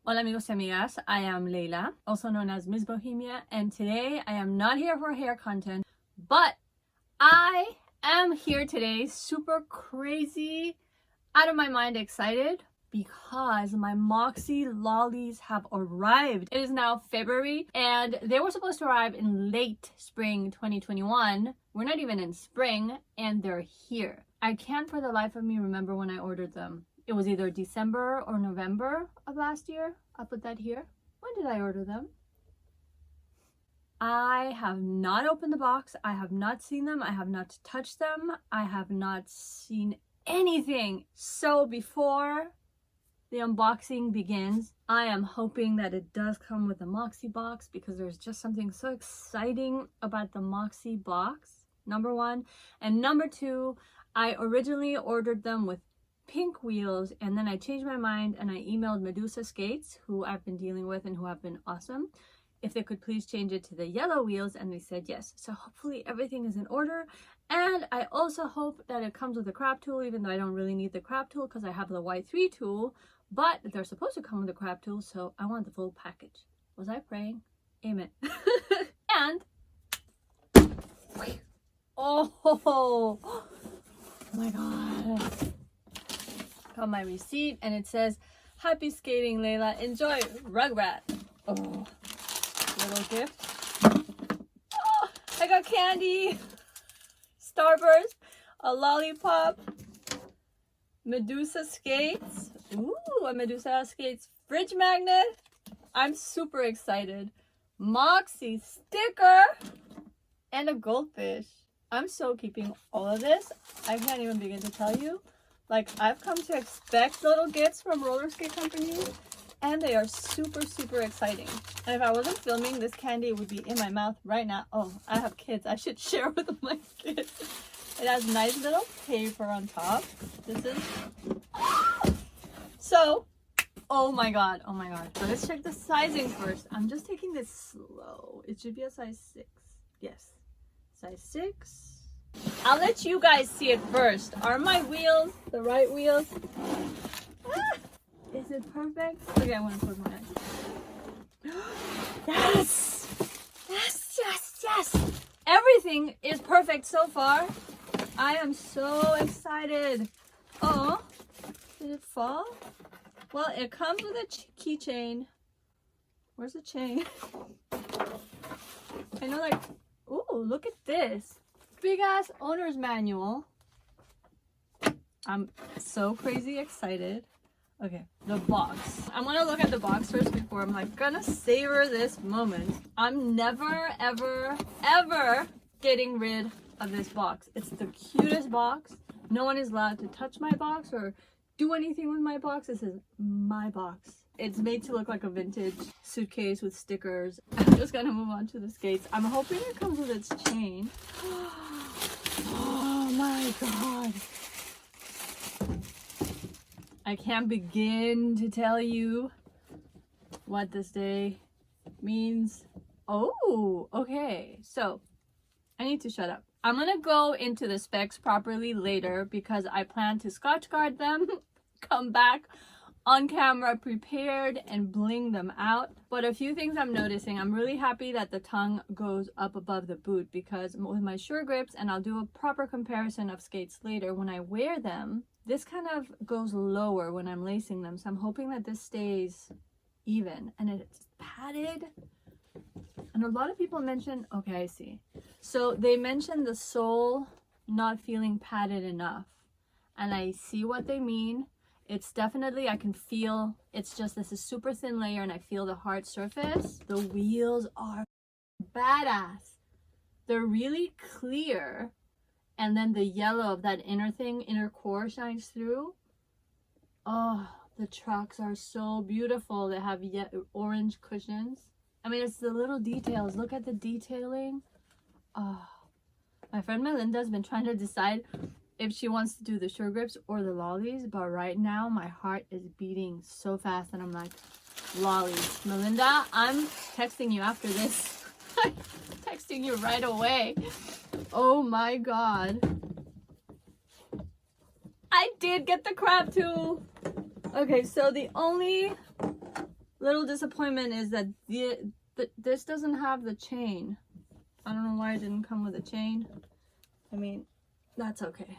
Hola amigos y amigas, I am Leila, also known as Ms. Bohemia, and today I am not here for hair content, but I am here today super crazy, out of my mind excited because my Moxi lollies have arrived. It is now February and they were supposed to arrive in late spring 2021. We're not even in spring and they're here. I can't for the life of me remember when I ordered them. It was either December or November of last year. I'll put that here. When did I order them? I have not opened the box. I have not seen them. I have not touched them. I have not seen anything. So before the unboxing begins, I am hoping that it does come with the Moxi box because there's just something so exciting about the Moxi box, number one. And number two, I originally ordered them with pink wheels and then I changed my mind and I emailed Medusa Skates, who I've been dealing with and who have been awesome, if they could please change it to the yellow wheels, and they said yes. So hopefully everything is in order, and I also hope that it comes with a crab tool, even though I don't really need the crab tool because I have the Y3 tool, but they're supposed to come with a crab tool, so I want the full package. Was I praying? Amen. And oh my god, got my receipt and it says, "Happy skating, Layla. Enjoy, Rugrat." Oh, little gift. Oh, I got candy, Starburst, a lollipop, Medusa Skates. Ooh, a Medusa Skates fridge magnet. I'm super excited. Moxi sticker and a goldfish. I'm so keeping all of this. I can't even begin to tell you. Like, I've come to expect little gifts from roller skate companies, and they are super, super exciting. And if I wasn't filming, this candy would be in my mouth right now. Oh, I have kids. I should share with my kids. It has nice little paper on top. This is... So, oh my god, oh my god. So let's check the sizing first. I'm just taking this slow. It should be a size 6. Yes, size 6. I'll let you guys see it first. Are my wheels the right wheels? Ah, is it perfect? Okay, I'm gonna close my eyes. Yes! Yes, yes, yes! Everything is perfect so far. I am so excited. Oh, did it fall? Well, it comes with a keychain. Where's the chain? I know, like, ooh, look at this. Big ass owner's manual. I'm so crazy excited. Okay, the box. I'm gonna look at the box first before I'm like gonna savor this moment. I'm never, ever, ever getting rid of this box. It's the cutest box. No one is allowed to touch my box or do anything with my box. This is my box. It's made to look like a vintage suitcase with stickers. I'm just gonna move on to the skates. I'm hoping it comes with its chain. Oh my god. I can't begin to tell you what this day means. Oh, okay. So, I need to shut up. I'm gonna go into the specs properly later because I plan to scotch guard them, come back on camera prepared and bling them out. But a few things I'm noticing. I'm really happy that the tongue goes up above the boot because with my Sure Grips, and I'll do a proper comparison of skates later, when I wear them, this kind of goes lower when I'm lacing them. So I'm hoping that this stays even and it's padded. And a lot of people mention, okay, I see. So they mentioned the sole not feeling padded enough. And I see what they mean. It's definitely, I can feel, it's just, this is super thin layer and I feel the hard surface. The wheels are badass. They're really clear. And then the yellow of that inner thing, inner core shines through. Oh, the trucks are so beautiful. They have orange cushions. I mean, it's the little details. Look at the detailing. Oh, my friend Melinda's been trying to decide if she wants to do the Sure Grips or the lollies, but right now my heart is beating so fast and I'm like, lollies. Melinda, I'm texting you after this. I'm texting you right away. Oh my god. I did get the crab tool. Okay, so the only little disappointment is that this doesn't have the chain. I don't know why it didn't come with a chain. I mean, that's okay.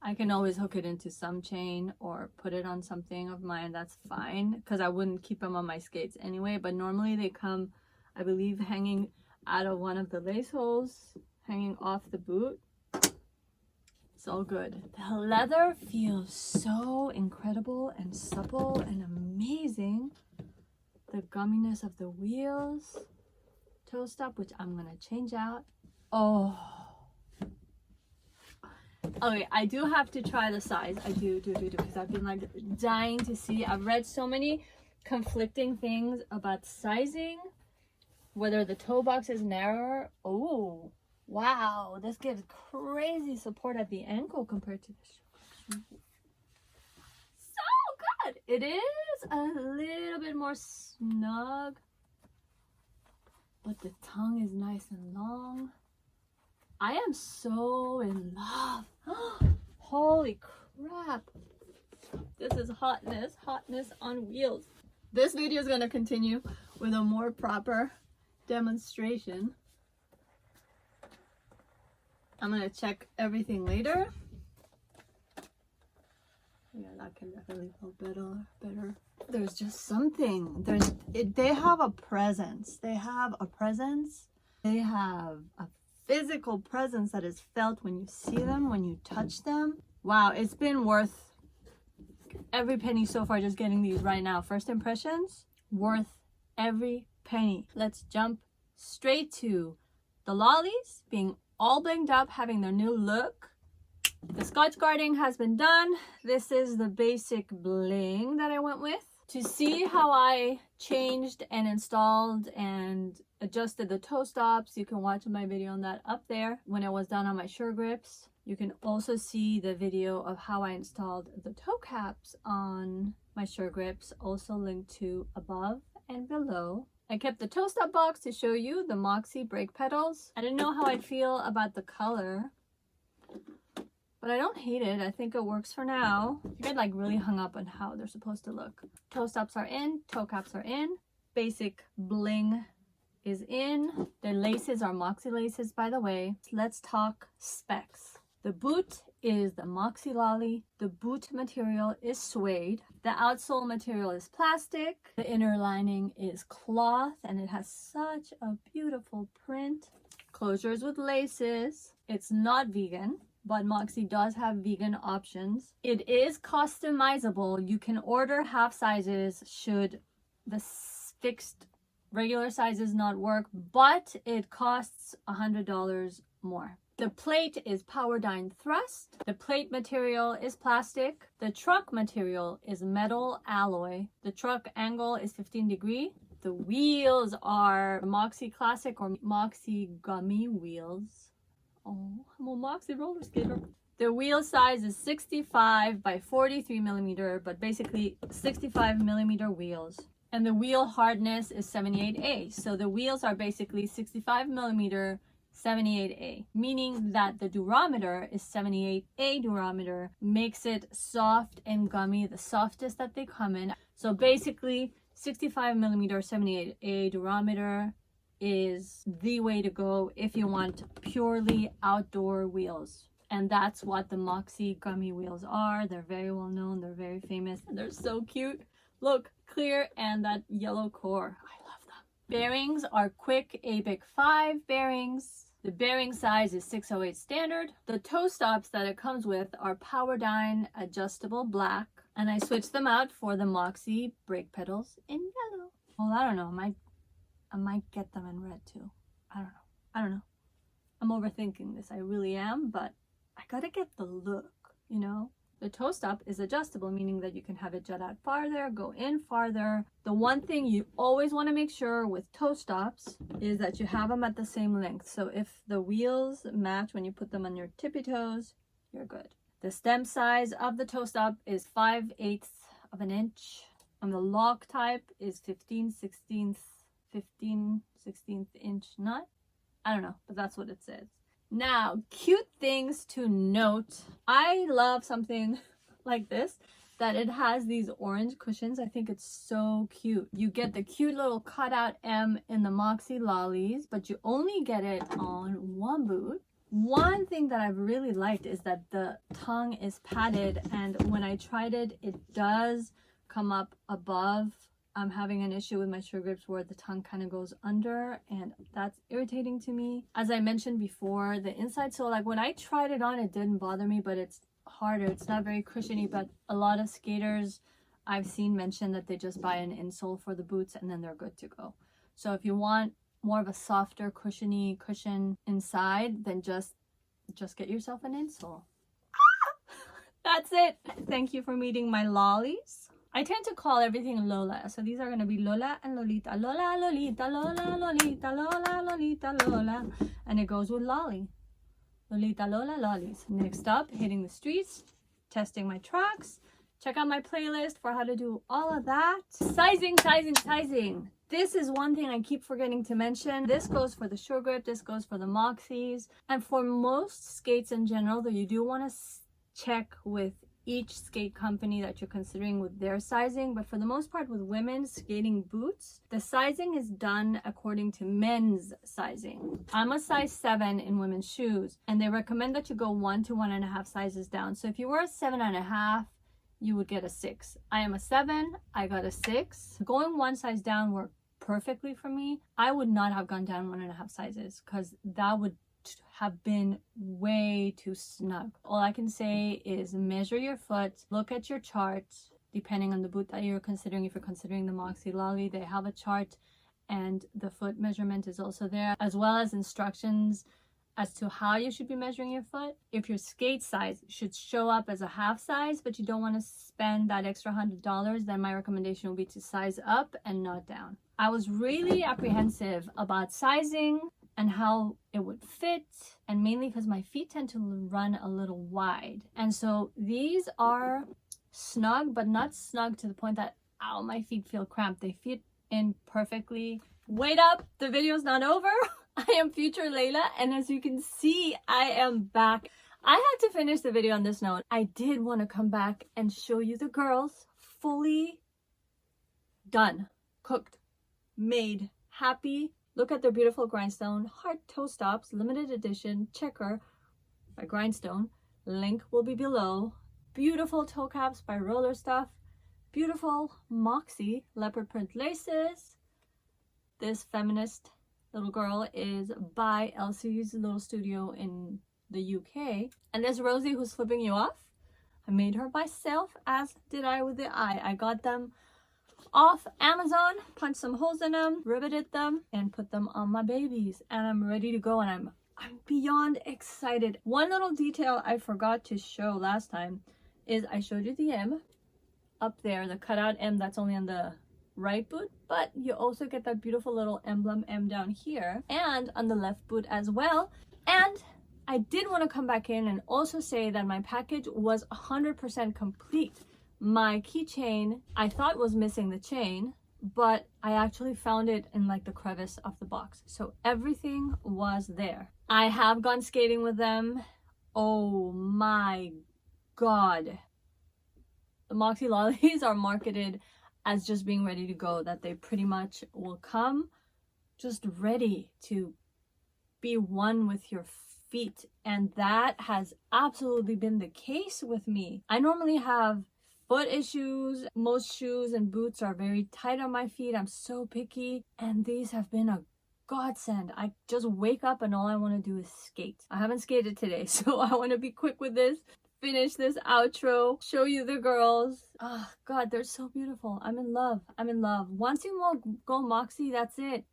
I can always hook it into some chain or put it on something of mine. That's fine, because I wouldn't keep them on my skates anyway. But normally they come, I believe, hanging out of one of the lace holes, hanging off the boot. It's all good. The leather feels so incredible and supple and amazing. The gumminess of the wheels. Toe stop, which I'm gonna change out. Oh. Okay, I do have to try the size. I do, because I've been like dying to see. I've read so many conflicting things about sizing, whether the toe box is narrower. Oh, wow, this gives crazy support at the ankle compared to the shoe. So good. It is a little bit more snug, but the tongue is nice and long. I am so in love. Holy crap. This is hotness on wheels. This video is going to continue with a more proper demonstration. I'm going to check everything later. Yeah, that can definitely feel better. There's just something. They have a presence. They have a physical presence that is felt when you see them, when you touch them. Wow, it's been worth every penny so far just getting these right now. First impressions, worth every penny. Let's jump straight to the lollies being all blinged up, having their new look. The Scotch guarding has been done. This is the basic bling that I went with. To see how I changed and installed and adjusted the toe stops, you can watch my video on that up there when I was done on my sure grips. You can also see the video of how I installed the toe caps on my sure grips, also linked to above and below. I kept the toe stop box to show you the Moxi brake pedals. I didn't know how I'd feel about the color, but I don't hate it. I think it works for now. I get like really hung up on how they're supposed to look. Toe stops are in, toe caps are in. Basic bling is in. The laces are Moxi laces, by the way. Let's talk specs. The boot is the Moxi Lolly. The boot material is suede. The outsole material is plastic. The inner lining is cloth, and it has such a beautiful print. Closures with laces. It's not vegan, but Moxi does have vegan options. It is customizable. You can order half sizes should the fixed regular sizes not work, but it costs $100 more. The plate is Powerdyne thrust. The plate material is plastic. The truck material is metal alloy. The truck angle is 15 degrees. The wheels are Moxi Classic or Moxi Gummy wheels. Oh, I'm a Moxi roller skater. The wheel size is 65 by 43 millimeter, but basically 65 millimeter wheels. And the wheel hardness is 78A. So the wheels are basically 65 millimeter 78A, meaning that the durometer is 78A durometer, makes it soft and gummy, the softest that they come in. So basically 65 millimeter 78A durometer is the way to go if you want purely outdoor wheels. And that's what the Moxi gummy wheels are. They're very well known, they're very famous, and they're so cute. Look, clear, and that yellow core, I love them. Bearings are quick ABIC 5 bearings. The bearing size is 608 standard. The toe stops that it comes with are Powerdyne adjustable black, and I switched them out for the Moxi brake pedals in yellow. Well, I don't know, I might get them in red too. I don't know. I'm overthinking this, I really am, but I gotta get the look, you know? The toe stop is adjustable, meaning that you can have it jut out farther, go in farther. The one thing you always want to make sure with toe stops is that you have them at the same length. So if the wheels match when you put them on your tippy toes, you're good. The stem size of the toe stop is 5/8 of an inch. And the lock type is 15/16 inch nut. I don't know, but that's what it says. Now, cute things to note. I love something like this. that it has these orange cushions. I think it's so cute. You get the cute little cutout M in the Moxi Lollies, but you only get it on one boot. One thing that I've really liked is that the tongue is padded, and when I tried it, it does come up above. I'm having an issue with my sugar grips where the tongue kind of goes under, and that's irritating to me. As I mentioned before, the inside sole, like when I tried it on, it didn't bother me, but it's harder. It's not very cushiony, but a lot of skaters I've seen mention that they just buy an insole for the boots and then they're good to go. So if you want more of a softer cushiony cushion inside, then just get yourself an insole. That's it. Thank you for meeting my lollies. I tend to call everything Lola, so these are going to be Lola and Lolita. Lola, Lolita, Lola, Lolita, Lola, Lolita, Lola, and it goes with Lolly. Lolita, Lola, Lollies. Next up, hitting the streets, testing my tracks. Check out my playlist for how to do all of that. Sizing, sizing, sizing. This is one thing I keep forgetting to mention. This goes for the Sure Grip, this goes for the Moxis, and for most skates in general, though you do want to check with each skate company that you're considering with their sizing, but for the most part with women's skating boots, the sizing is done according to men's sizing. I'm a size 7 in women's shoes, and they recommend that you go 1 to 1.5 sizes down. So if you were a 7.5, you would get a 6. I am a 7, I got a 6. Going 1 size down worked perfectly for me. I would not have gone down 1.5 sizes because that would have been way too snug. All I can say is measure your foot, look at your chart, depending on the boot that you're considering. If you're considering the Moxi Lolly, they have a chart and the foot measurement is also there, as well as instructions as to how you should be measuring your foot. If your skate size should show up as a half size, but you don't want to spend that extra $100, then my recommendation will be to size up and not down. I was really apprehensive about sizing and how it would fit, and mainly because my feet tend to run a little wide. And so these are snug, but not snug to the point that, ow, my feet feel cramped. They fit in perfectly. Wait up, the video's not over. I am future Layla, and as you can see, I am back. I had to finish the video on this note. I did want to come back and show you the girls fully done, cooked, made, happy. Look at their beautiful grindstone, heart toe stops, limited edition, checker by Grindstone. Link will be below. Beautiful toe caps by Roller Stuff. Beautiful Moxi leopard print laces. This feminist little girl is by Elsie's little studio in the UK. And there's Rosie who's flipping you off. I made her myself, as did I with the eye. I got them off Amazon, punched some holes in them, riveted them, and put them on my babies. And I'm ready to go, and I'm beyond excited. One little detail I forgot to show last time is I showed you the M up there, the cutout M that's only on the right boot, but you also get that beautiful little emblem M down here and on the left boot as well. And I did want to come back in and also say that my package was 100% complete. My keychain, I thought was missing the chain, but I actually found it in like the crevice of the box. So everything was there. I have gone skating with them. Oh my God. The Moxi Lollies are marketed as just being ready to go, that they pretty much will come just ready to be one with your feet. And that has absolutely been the case with me. I normally have foot issues. Most shoes and boots are very tight on my feet. I'm so picky, and these have been a godsend. I just wake up and all I want to do is skate. I haven't skated today, so I want to be quick with this, finish this outro, show you the girls. Oh God, they're so beautiful. I'm in love. I'm in love. Once you go Moxi, that's it.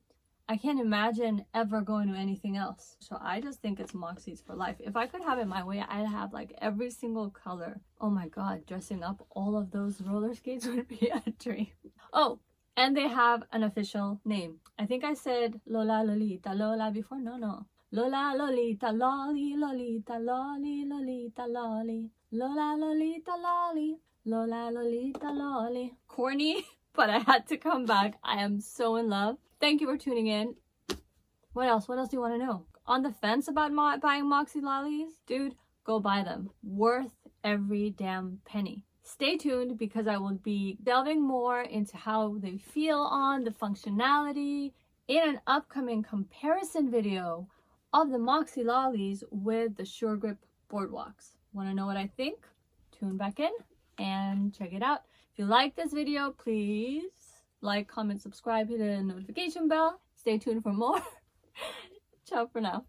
I can't imagine ever going to anything else. So I just think it's Moxis for life. If I could have it my way, I'd have like every single color. Oh my God, dressing up all of those roller skates would be a dream. Oh, and they have an official name. I think I said Lola Lolita Lola before. No. Lola Lolita Lolly, Lolita Lolly, Lolita Lolly. Lola Lolita Lolly, Lola Lolita Lolly. Corny, but I had to come back. I am so in love. Thank you for tuning in. What else? What else do you want to know? On the fence about buying Moxi Lollies? Dude, go buy them. Worth every damn penny. stay tuned because I will be delving more into how they feel on the functionality in an upcoming comparison video of the Moxi Lollies with the Sure Grip Boardwalks. Want to know what I think? Tune back in and check it out. If you like this video, please like, comment, subscribe, hit the notification bell. Stay tuned for more. Ciao for now.